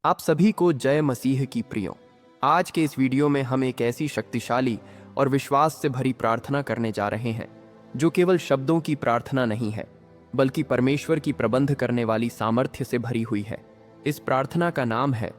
आप सभी को जय मसीह की प्रियो। आज के इस वीडियो में हम एक ऐसी शक्तिशाली और विश्वास से भरी प्रार्थना करने जा रहे हैं जो केवल शब्दों की प्रार्थना नहीं है, बल्कि परमेश्वर की प्रबंध करने वाली सामर्थ्य से भरी हुई है। इस प्रार्थना का नाम है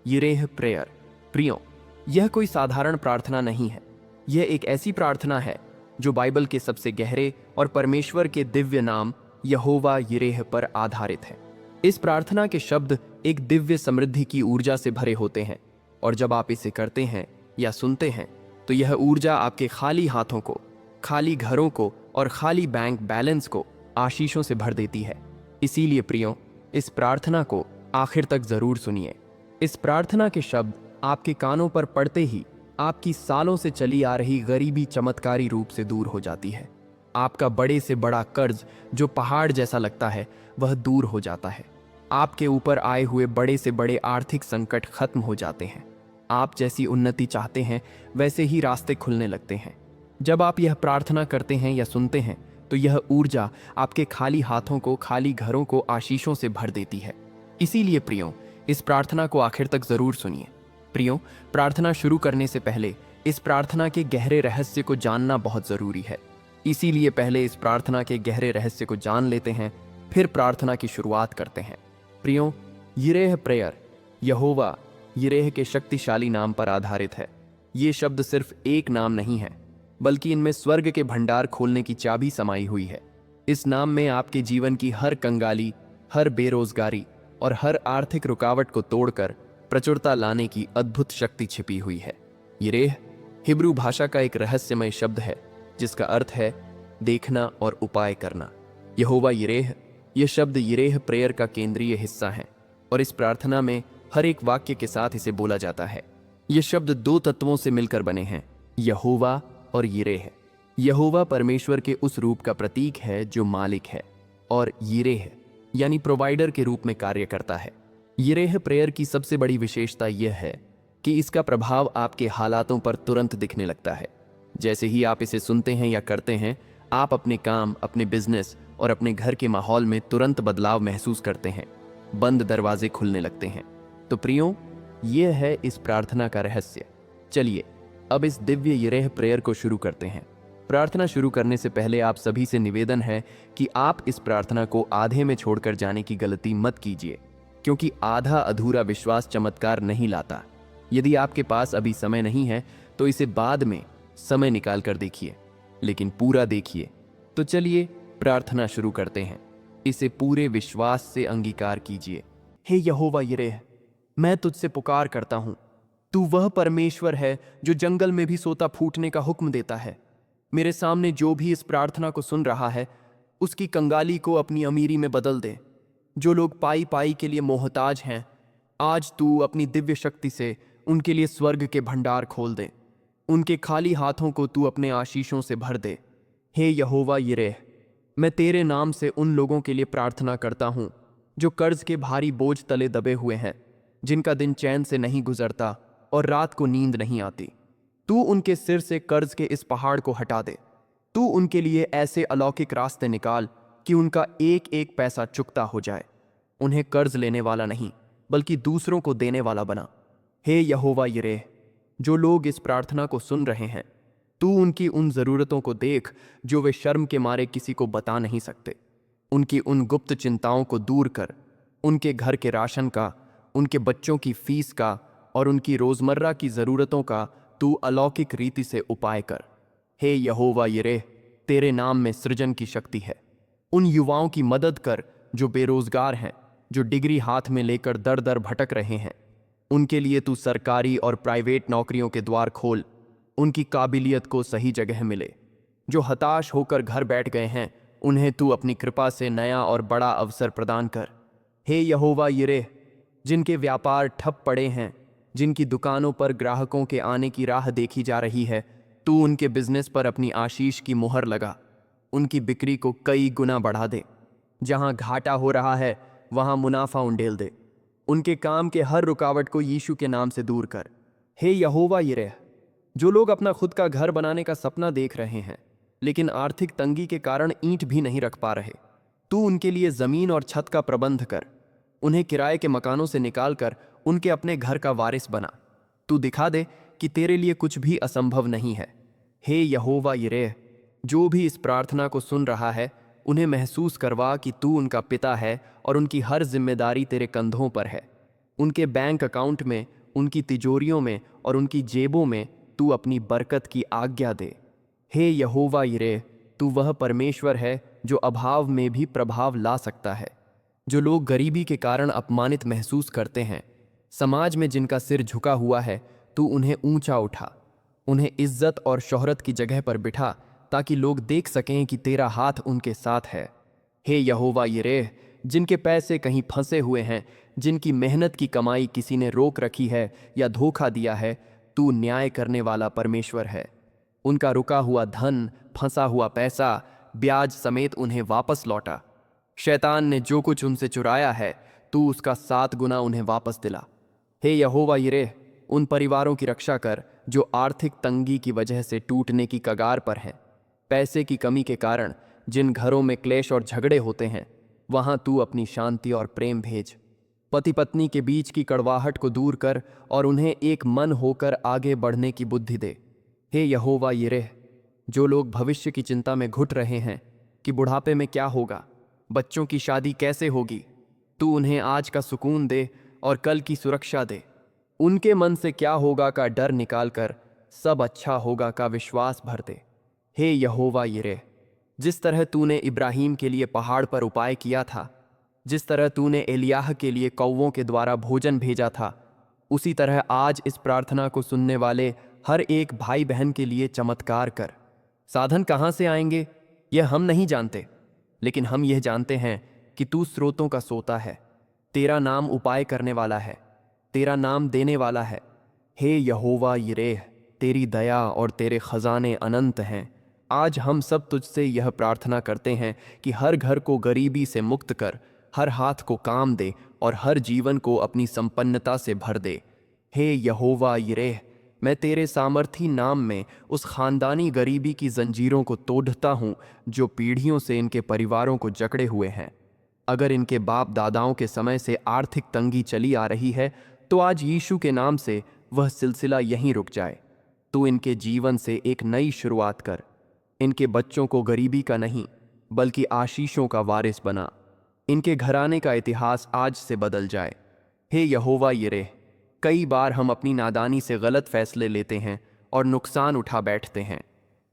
यिरेह प्रेयर। प्रियो, यह कोई साधारण प्रार्थना नहीं है। यह एक ऐसी प्रार्थना है जो बाइबल के सबसे गहरे और परमेश्वर के दिव्य नाम यहोवा यिरेह पर आधारित है। इस प्रार्थना के शब्द एक दिव्य समृद्धि की ऊर्जा से भरे होते हैं, और जब आप इसे करते हैं या सुनते हैं तो यह ऊर्जा आपके खाली हाथों को, खाली घरों को और खाली बैंक बैलेंस को आशीषों से भर देती है। इसीलिए प्रियो, इस प्रार्थना को आखिर तक जरूर सुनिए। इस प्रार्थना के शब्द आपके कानों पर पड़ते ही आपकी सालों से चली आ रही गरीबी चमत्कारी रूप से दूर हो जाती है। आपका बड़े से बड़ा कर्ज जो पहाड़ जैसा लगता है वह दूर हो जाता है। आपके ऊपर आए हुए बड़े से बड़े आर्थिक संकट खत्म हो जाते हैं। आप जैसी उन्नति चाहते हैं वैसे ही रास्ते खुलने लगते हैं। जब आप यह प्रार्थना करते हैं या सुनते हैं तो यह ऊर्जा आपके खाली हाथों को, खाली घरों को आशीषों से भर देती है। इसीलिए प्रियो, इस प्रार्थना को आखिर तक जरूर सुनिए। प्रियो, प्रार्थना शुरू करने से पहले इस प्रार्थना के गहरे रहस्य को जानना बहुत जरूरी है। इसीलिए पहले इस प्रार्थना के गहरे रहस्य को जान लेते हैं, फिर प्रार्थना की शुरुआत करते हैं। प्रियो, यिरेह प्रेयर यहोवा यिरेह के शक्तिशाली नाम पर आधारित है। ये शब्द सिर्फ एक नाम नहीं है, बल्कि इनमें स्वर्ग के भंडार खोलने की चाबी समाई हुई है। इस नाम में आपके जीवन की हर कंगाली, हर बेरोजगारी और हर आर्थिक रुकावट को तोड़कर प्रचुरता लाने की अद्भुत शक्ति छिपी हुई है। यिरेह हिब्रू भाषा का एक रहस्यमय शब्द है जिसका अर्थ है देखना और उपाय करना। यहोवा यिरेह, यह शब्द यिरेह प्रेयर का केंद्रीय हिस्सा है और इस प्रार्थना में हर एक वाक्य के साथ इसे बोला जाता है। यह शब्द दो तत्वों से मिलकर बने हैं, यहोवा और यिरेह। यहोवा परमेश्वर के उस रूप का प्रतीक है जो मालिक है, और यिरेह यानी प्रोवाइडर के रूप में कार्य करता है। यिरेह प्रेयर की सबसे बड़ी विशेषता यह है कि इसका प्रभाव आपके हालातों पर तुरंत दिखने लगता है। जैसे ही आप इसे सुनते हैं या करते हैं, आप अपने काम, अपने बिजनेस और अपने घर के माहौल में तुरंत बदलाव महसूस करते हैं। बंद दरवाजे खुलने लगते हैं। तो प्रियो, यह है इस प्रार्थना का रहस्य। चलिए अब इस दिव्य यिरेह प्रेयर को शुरू करते हैं। प्रार्थना शुरू करने से पहले आप सभी से निवेदन है कि आप इस प्रार्थना को आधे में छोड़कर जाने की गलती मत कीजिए, क्योंकि आधा अधूरा विश्वास चमत्कार नहीं लाता। यदि आपके पास अभी समय नहीं है तो इसे बाद में समय निकाल कर देखिए, लेकिन पूरा देखिए। तो चलिए प्रार्थना शुरू करते हैं। इसे पूरे विश्वास से अंगीकार कीजिए। हे यहोवा यिरेह, मैं तुझसे पुकार करता हूं। तू वह परमेश्वर है जो जंगल में भी सोता फूटने का हुक्म देता है। मेरे सामने जो भी इस प्रार्थना को सुन रहा है, उसकी कंगाली को अपनी अमीरी में बदल दे। जो लोग पाई पाई के लिए मोहताज हैं, आज तू अपनी दिव्य शक्ति से उनके लिए स्वर्ग के भंडार खोल दे। उनके खाली हाथों को तू अपने आशीषों से भर दे। हे यहोवा यिरेह, मैं तेरे नाम से उन लोगों के लिए प्रार्थना करता हूं जो कर्ज के भारी बोझ तले दबे हुए हैं, जिनका दिन चैन से नहीं गुजरता और रात को नींद नहीं आती। तू उनके सिर से कर्ज के इस पहाड़ को हटा दे। तू उनके लिए ऐसे अलौकिक रास्ते निकाल कि उनका एक एक पैसा चुकता हो जाए। उन्हें कर्ज लेने वाला नहीं, बल्कि दूसरों को देने वाला बना। हे यहोवा यिरेह, जो लोग इस प्रार्थना को सुन रहे हैं, तू उनकी उन जरूरतों को देख जो वे शर्म के मारे किसी को बता नहीं सकते। उनकी उन गुप्त चिंताओं को दूर कर। उनके घर के राशन का, उनके बच्चों की फीस का और उनकी रोजमर्रा की जरूरतों का तू अलौकिक रीति से उपाय कर। हे यहोवा यिरेह, तेरे नाम में सृजन की शक्ति है। उन युवाओं की मदद कर जो बेरोजगार हैं, जो डिग्री हाथ में लेकर दर दर भटक रहे हैं। उनके लिए तू सरकारी और प्राइवेट नौकरियों के द्वार खोल। उनकी काबिलियत को सही जगह मिले। जो हताश होकर घर बैठ गए हैं, उन्हें तू अपनी कृपा से नया और बड़ा अवसर प्रदान कर। हे यहोवा यिरेह, जिनके व्यापार ठप पड़े हैं, जिनकी दुकानों पर ग्राहकों के आने की राह देखी जा रही है, तू उनके बिजनेस पर अपनी आशीष की मुहर लगा। उनकी बिक्री को कई गुना बढ़ा दे। जहां घाटा हो रहा है वहां मुनाफा उंडेल दे। उनके काम के हर रुकावट को यीशु के नाम से दूर कर। हे यहोवा यिरेह, जो लोग अपना खुद का घर बनाने का सपना देख रहे हैं, लेकिन आर्थिक तंगी के कारण ईंट भी नहीं रख पा रहे, तू उनके लिए जमीन और छत का प्रबंध कर। उन्हें किराए के मकानों से निकालकर उनके अपने घर का वारिस बना। तू दिखा दे कि तेरे लिए कुछ भी असंभव नहीं है। हे यहोवा यिरेह, जो भी इस प्रार्थना को सुन रहा है, उन्हें महसूस करवा कि तू उनका पिता है और उनकी हर जिम्मेदारी तेरे कंधों पर है। उनके बैंक अकाउंट में, उनकी तिजोरियों में और उनकी जेबों में तू अपनी बरकत की आज्ञा दे। हे यहोवा यिरेह, तू वह परमेश्वर है जो अभाव में भी प्रभाव ला सकता है। जो लोग गरीबी के कारण अपमानित महसूस करते हैं, समाज में जिनका सिर झुका हुआ है, तू उन्हें ऊंचा उठा, उन्हें इज्जत और शोहरत की जगह पर बिठा, ताकि लोग देख सकें कि तेरा हाथ उनके साथ है। हे यहोवा यिरेह, जिनके पैसे कहीं फंसे हुए हैं, जिनकी मेहनत की कमाई किसी ने रोक रखी है या धोखा दिया है, तू न्याय करने वाला परमेश्वर है। उनका रुका हुआ धन, फंसा हुआ पैसा, ब्याज समेत उन्हें वापस लौटा। शैतान ने जो कुछ उनसे चुराया है, तू उसका 7 गुना उन्हें वापस दिला। हे यहोवा यिरेह, उन परिवारों की रक्षा कर जो आर्थिक तंगी की वजह से टूटने की कगार पर हैं। पैसे की कमी के कारण जिन घरों में क्लेश और झगड़े होते हैं, वहां तू अपनी शांति और प्रेम भेज। पति पत्नी के बीच की कड़वाहट को दूर कर और उन्हें एक मन होकर आगे बढ़ने की बुद्धि दे। हे यहोवा यिरेह, जो लोग भविष्य की चिंता में घुट रहे हैं कि बुढ़ापे में क्या होगा, बच्चों की शादी कैसे होगी, तू उन्हें आज का सुकून दे और कल की सुरक्षा दे। उनके मन से क्या होगा का डर निकालकर सब अच्छा होगा का विश्वास भर दे। हे यहोवा यिरेह, जिस तरह तूने इब्राहिम के लिए पहाड़ पर उपाय किया था, जिस तरह तूने एलियाह के लिए कौवों के द्वारा भोजन भेजा था, उसी तरह आज इस प्रार्थना को सुनने वाले हर एक भाई बहन के लिए चमत्कार कर। साधन कहाँ से आएंगे यह हम नहीं जानते, लेकिन हम यह जानते हैं कि तू स्रोतों का सोता है। तेरा नाम उपाय करने वाला है, तेरा नाम देने वाला है। हे यहोवा यिरेह, तेरी दया और तेरे खजाने अनंत हैं। आज हम सब तुझसे यह प्रार्थना करते हैं कि हर घर को गरीबी से मुक्त कर, हर हाथ को काम दे और हर जीवन को अपनी संपन्नता से भर दे। हे यहोवा यिरेह, मैं तेरे सामर्थी नाम में उस खानदानी गरीबी की जंजीरों को तोड़ता हूँ जो पीढ़ियों से इनके परिवारों को जकड़े हुए हैं। अगर इनके बाप दादाओं के समय से आर्थिक तंगी चली आ रही है, तो आज यीशु के नाम से वह सिलसिला यहीं रुक जाए। तू इनके जीवन से एक नई शुरुआत कर। इनके बच्चों को गरीबी का नहीं बल्कि आशीषों का वारिस बना। इनके घराने का इतिहास आज से बदल जाए। हे यहोवा यिरेह, कई बार हम अपनी नादानी से गलत फैसले लेते हैं और नुकसान उठा बैठते हैं।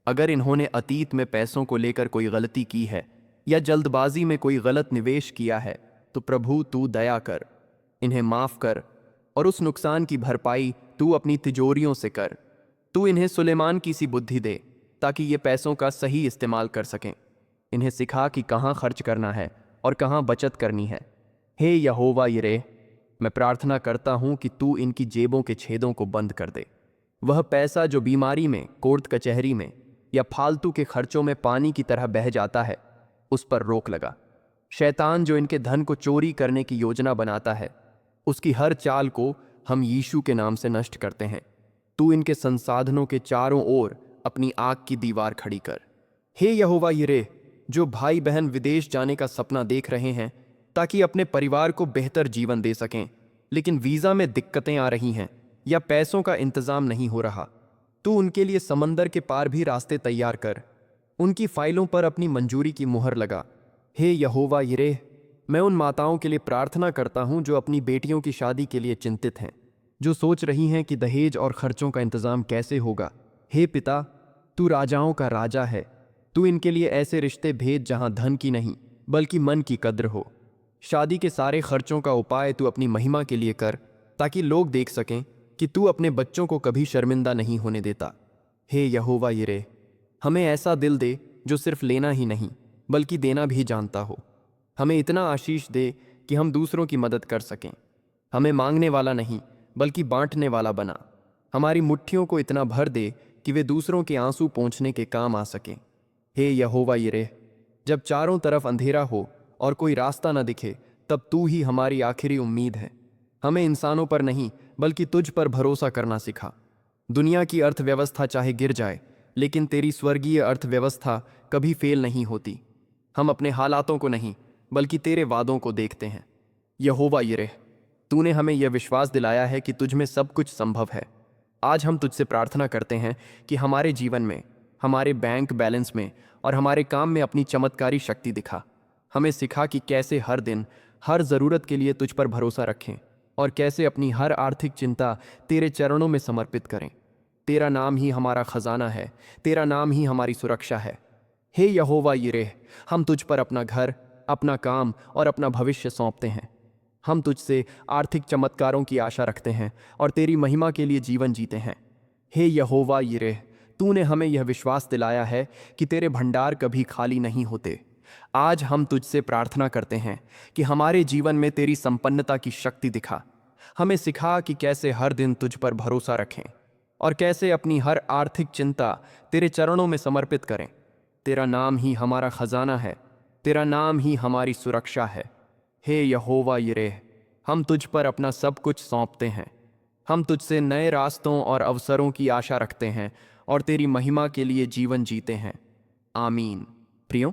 अगर इन्होंने अतीत में पैसों को लेकर कोई गलती की है या जल्दबाजी में कोई गलत निवेश किया है, तो प्रभु तू दया कर, इन्हें माफ कर और उस नुकसान की भरपाई तू अपनी तिजोरियों से कर। तू इन्हें सुलेमान की सी बुद्धि दे ताकि ये पैसों का सही इस्तेमाल कर सकें। इन्हें सिखा कि कहाँ खर्च करना है और कहाँ बचत करनी है। हे यहोवा यिरेह, मैं प्रार्थना करता हूँ कि तू इनकी जेबों के छेदों को बंद कर दे। वह पैसा जो बीमारी में, कोर्ट कचहरी में या फालतू के खर्चों में पानी की तरह बह जाता है, उस पर रोक लगा। शैतान जो इनके धन को चोरी करने की योजना बनाता है, उसकी हर चाल को हम यीशु के नाम से नष्ट करते हैं। तू इनके संसाधनों के चारों ओर अपनी आग की दीवार खड़ी कर। हे यहोवा यिरेह, जो भाई बहन विदेश जाने का सपना देख रहे हैं ताकि अपने परिवार को बेहतर जीवन दे सकें, लेकिन वीज़ा में दिक्कतें आ रही हैं या पैसों का इंतज़ाम नहीं हो रहा, तू उनके लिए समंदर के पार भी रास्ते तैयार कर। उनकी फाइलों पर अपनी मंजूरी की मुहर लगा। हे यहोवा यिरेह, मैं उन माताओं के लिए प्रार्थना करता हूं जो अपनी बेटियों की शादी के लिए चिंतित हैं, जो सोच रही हैं कि दहेज और खर्चों का इंतज़ाम कैसे होगा। हे पिता, तू राजाओं का राजा है। तू इनके लिए ऐसे रिश्ते भेज जहां धन की नहीं बल्कि मन की कद्र हो। शादी के सारे खर्चों का उपाय तू अपनी महिमा के लिए कर, ताकि लोग देख सकें कि तू अपने बच्चों को कभी शर्मिंदा नहीं होने देता। हे यहोवा यिरेह, हमें ऐसा दिल दे जो सिर्फ लेना ही नहीं बल्कि देना भी जानता हो। हमें इतना आशीष दे कि हम दूसरों की मदद कर सकें। हमें मांगने वाला नहीं बल्कि बांटने वाला बना। हमारी मुट्ठियों को इतना भर दे कि वे दूसरों के आंसू पोंछने के काम आ सकें। हे यहोवा यिरेह, जब चारों तरफ अंधेरा हो और कोई रास्ता न दिखे, तब तू ही हमारी आखिरी उम्मीद है। हमें इंसानों पर नहीं बल्कि तुझ पर भरोसा करना सिखा। दुनिया की अर्थव्यवस्था चाहे गिर जाए, लेकिन तेरी स्वर्गीय अर्थव्यवस्था कभी फेल नहीं होती। हम अपने हालातों को नहीं बल्कि तेरे वादों को देखते हैं। यहोवा यिरेह, तूने हमें यह विश्वास दिलाया है कि तुझ में सब कुछ संभव है। आज हम तुझसे प्रार्थना करते हैं कि हमारे जीवन में, हमारे बैंक बैलेंस में और हमारे काम में अपनी चमत्कारी शक्ति दिखा। हमें सिखा कि कैसे हर दिन, हर ज़रूरत के लिए तुझ पर भरोसा रखें और कैसे अपनी हर आर्थिक चिंता तेरे चरणों में समर्पित करें। तेरा नाम ही हमारा खजाना है, तेरा नाम ही हमारी सुरक्षा है। हे यहोवा यिरेह, हम तुझ पर अपना घर, अपना काम और अपना भविष्य सौंपते हैं। हम तुझसे आर्थिक चमत्कारों की आशा रखते हैं और तेरी महिमा के लिए जीवन जीते हैं। हे यहोवा यिरेह, तूने हमें यह विश्वास दिलाया है कि तेरे भंडार कभी खाली नहीं होते। आज हम तुझसे प्रार्थना करते हैं कि हमारे जीवन में तेरी संपन्नता की शक्ति दिखा। हमें सिखा कि कैसे हर दिन तुझ पर भरोसा रखें और कैसे अपनी हर आर्थिक चिंता तेरे चरणों में समर्पित करें। तेरा नाम ही हमारा खजाना है, तेरा नाम ही हमारी सुरक्षा है। हे यहोवा यिरेह, हम तुझ पर अपना सब कुछ सौंपते हैं। हम तुझसे नए रास्तों और अवसरों की आशा रखते हैं और तेरी महिमा के लिए जीवन जीते हैं। आमीन। प्रियो,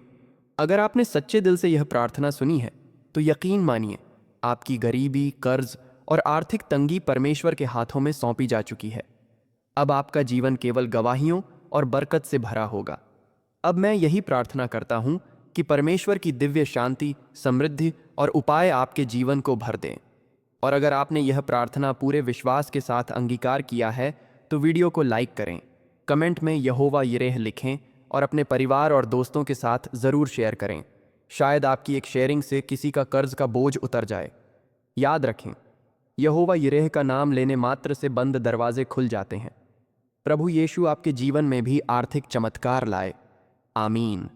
अगर आपने सच्चे दिल से यह प्रार्थना सुनी है तो यकीन मानिए, आपकी गरीबी, कर्ज और आर्थिक तंगी परमेश्वर के हाथों में सौंपी जा चुकी है। अब आपका जीवन केवल गवाहियों और बरकत से भरा होगा। अब मैं यही प्रार्थना करता हूं कि परमेश्वर की दिव्य शांति, समृद्धि और उपाय आपके जीवन को भर दें। और अगर आपने यह प्रार्थना पूरे विश्वास के साथ अंगीकार किया है तो वीडियो को लाइक करें, कमेंट में यहोवा यिरेह लिखें और अपने परिवार और दोस्तों के साथ ज़रूर शेयर करें। शायद आपकी एक शेयरिंग से किसी का कर्ज का बोझ उतर जाए। याद रखें, यहोवा यिरेह का नाम लेने मात्र से बंद दरवाजे खुल जाते हैं। प्रभु यीशु आपके जीवन में भी आर्थिक चमत्कार लाए। आमीन।